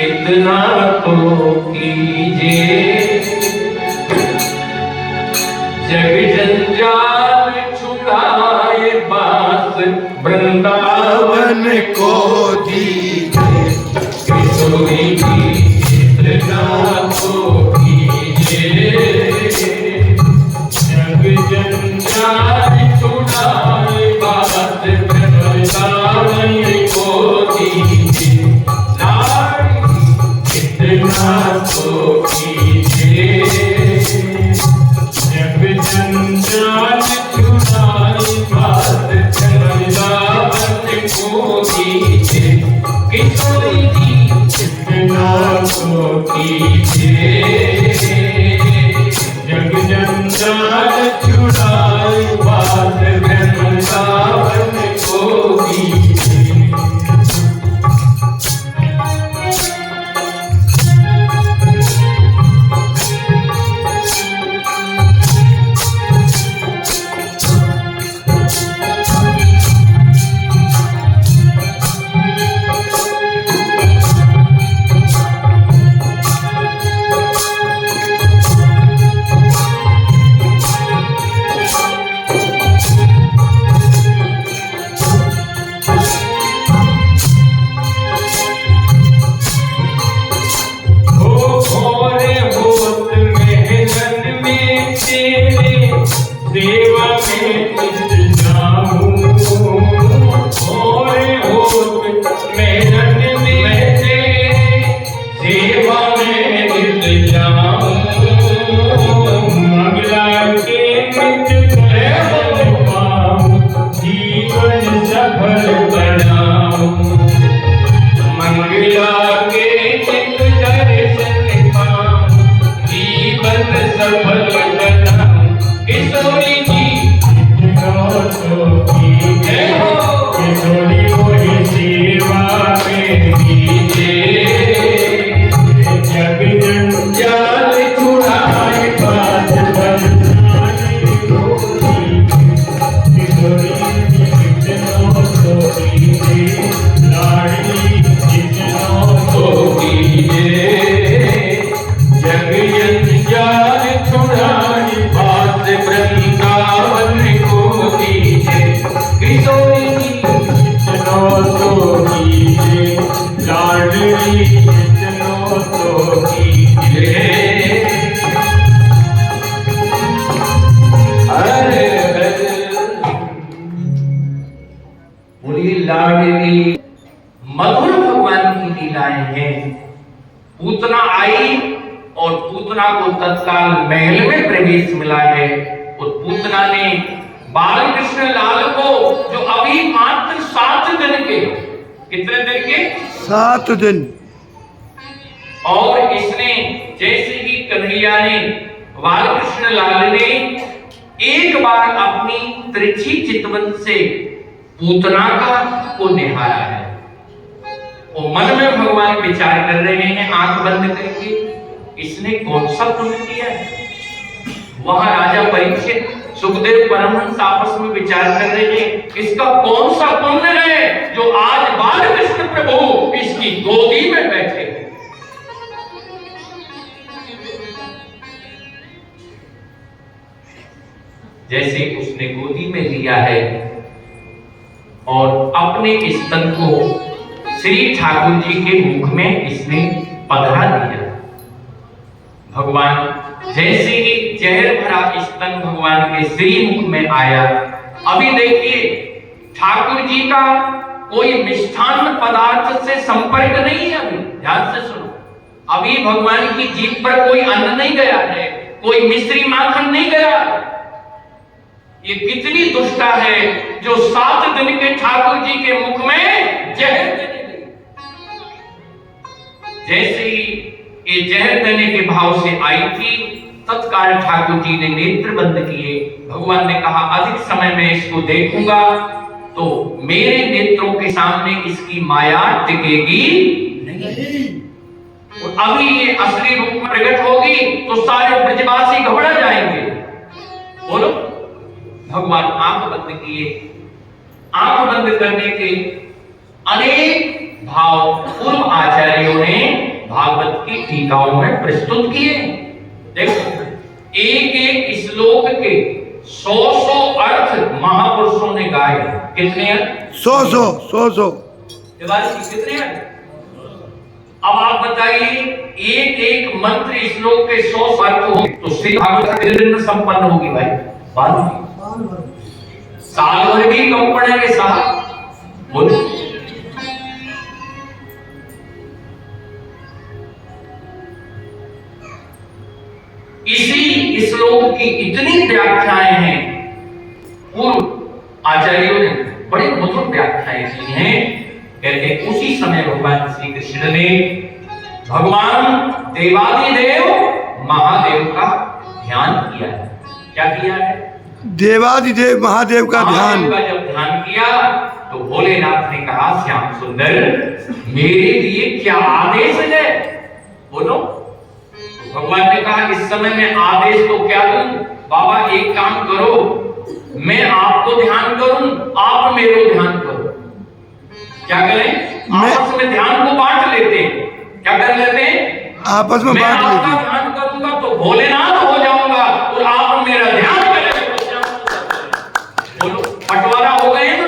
इतना तो कीजिए जग जंजाल छुड़ाए बास वृंदावन को दीजिए किशोरी की इतना तो कीजिए जग जंजाल छुड़ाए बास वृंदावन को दीजिए इतना तो कीजिए जब जंजाल छुड़ाए बात वृंदावन को दीजिए किशोरी जी इतना तो कीजिए जब जंजाल छुड़ाए बात वृंदावन को दीजिए। मधुर भगवान की लीलाएं हैं। पूतना आई और पूतना को तत्काल महल में प्रवेश मिला है और पूतना ने बाल कृष्ण लाल को जो अभी मात्र 7 दिन के, कितने दिन के? 7 दिन। और इसने जैसे ही कन्हैया ने बाल कृष्ण लाल ने एक बार अपनी तिरछी चितवन से पूतना को निहारा है और मन में भगवान विचार कर रहे हैं आंख बंद करके, इसने कौन सा पुण्य किया है। वहां राजा परीक्षित सुखदेव परमहंस आपस में विचार कर रहे हैं इसका कौन सा पुण्य है जो आज बाल कृष्ण प्रभु इसकी गोदी में बैठे। जैसे उसने गोदी में लिया है और अपने स्तन को श्री ठाकुर जी के मुख में इसने पधरा दिया। भगवान जैसे ही जहर भरा स्तन भगवान के श्री मुख में आया, अभी देखिए ठाकुर जी का कोई मिष्ठान्न पदार्थ से संपर्क नहीं है। अभी ध्यान से सुनो, अभी भगवान की जीभ पर कोई अन्न नहीं गया है, कोई मिश्री माखन नहीं गया। ये कितनी दुष्टा है जो 7 दिन के ठाकुर जी के मुख में जहर देने लगी। जैसे ही ये जहर देने के भाव से आई थी, तत्काल ठाकुर जी ने नेत्र बंद किए। भगवान ने कहा अधिक समय में इसको देखूंगा तो मेरे नेत्रों के सामने इसकी माया टिकेगी नहीं। और अभी ये असली रूप में प्रकट होगी तो सारे ब्रजवासी घबरा जाएंगे। बोलो। भगवान आंख बंद किए। आंख बंद करने के अनेक भाव पूर्व आचार्यों ने टीकाओं में प्रस्तुत किए। देखो, एक एक श्लोक के 100 अर्थ महापुरुषों ने गाए। कितने अर्थ? 100 तिवारी जी, कितने अर्थ? अब आप बताइए, एक एक मंत्र श्लोक के 100 अर्थ हो तो श्री भागवत कितने दिन में संपन्न होगी भाई? साल भर भी कम पड़ेंगे साहब। बोलो, इसी श्लोक की इतनी व्याख्याएं हैं, पूर्व आचार्यों ने बड़ी मधुर व्याख्याएं की हैं। कहते उसी समय भगवान श्री कृष्ण ने भगवान देवादिदेव महादेव का ध्यान किया है। क्या किया है? देवादिदेव महादेव का ध्यान। जब ध्यान किया तो भोलेनाथ ने कहा, श्याम सुंदर, मेरे लिए क्या आदेश है? बोलो। भगवान ने कहा, इस समय में आदेश तो क्या दूं बाबा, एक काम करो, मैं आपको ध्यान करूं, आप मेरे ध्यान करो। क्या करें? आपस में ध्यान को बांट लेते हैं। क्या कर लेते हैं? आपस में बांट लेते हैं। ध्यान करूंगा तो भोलेनाथ हो जाऊंगा और आप मेरा ध्यान करेंगे। बोलो, बंटवारा हो गए ना?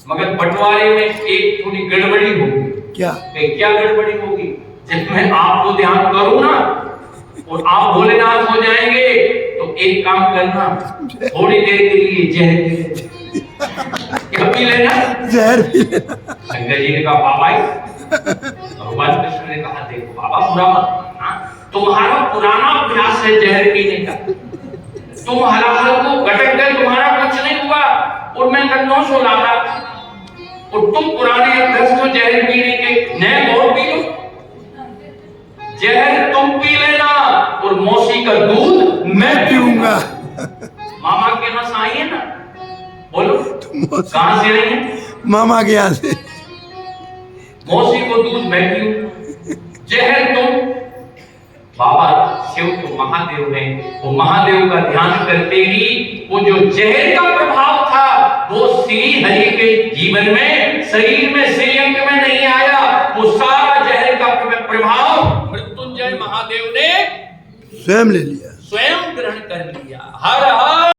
मगर बंटवारे में एक थोड़ी गड़बड़ी होगी। क्या? क्या गड़बड़ी होगी? जब मैं आपको ध्यान करूं ना और आप भोलेनाथ हो जाएंगे तो एक काम करना, थोड़ी देर के लिए जहर पी लेना। क्या पी लेना? जहर पी लेना। शंकर जी ने कहा, बाबा, भगवान कृष्ण ने कहा, देखो बाबा, बुरा मत, तुम्हारा पुराना अभ्यास है जहर पीने का। तुम हलाहल को गटक गए, तुम्हारा कुछ नहीं हुआ और मैं गन्नों से लाता, और तुम पुराने अभ्यास को जहर पीने के नए और पी लो। जहर तुम पी लेना और मौसी का दूध मैं पीऊंगा। मामा के यहाँ से आई है ना? बोलो, कहां से आई है? मामा के यहाँ से। मौसी को दूध मैं पीऊं, जहर तुम। बाबा शिव तो महादेव है, वो महादेव का ध्यान करते ही वो जो जहर का प्रभाव था वो श्री हरि के जीवन में, शरीर में, श्रीअंग में नहीं आया। वो सारा जहर का प्रभाव मृत्युंजय महादेव ने स्वयं ले लिया, स्वयं ग्रहण कर लिया। हर हर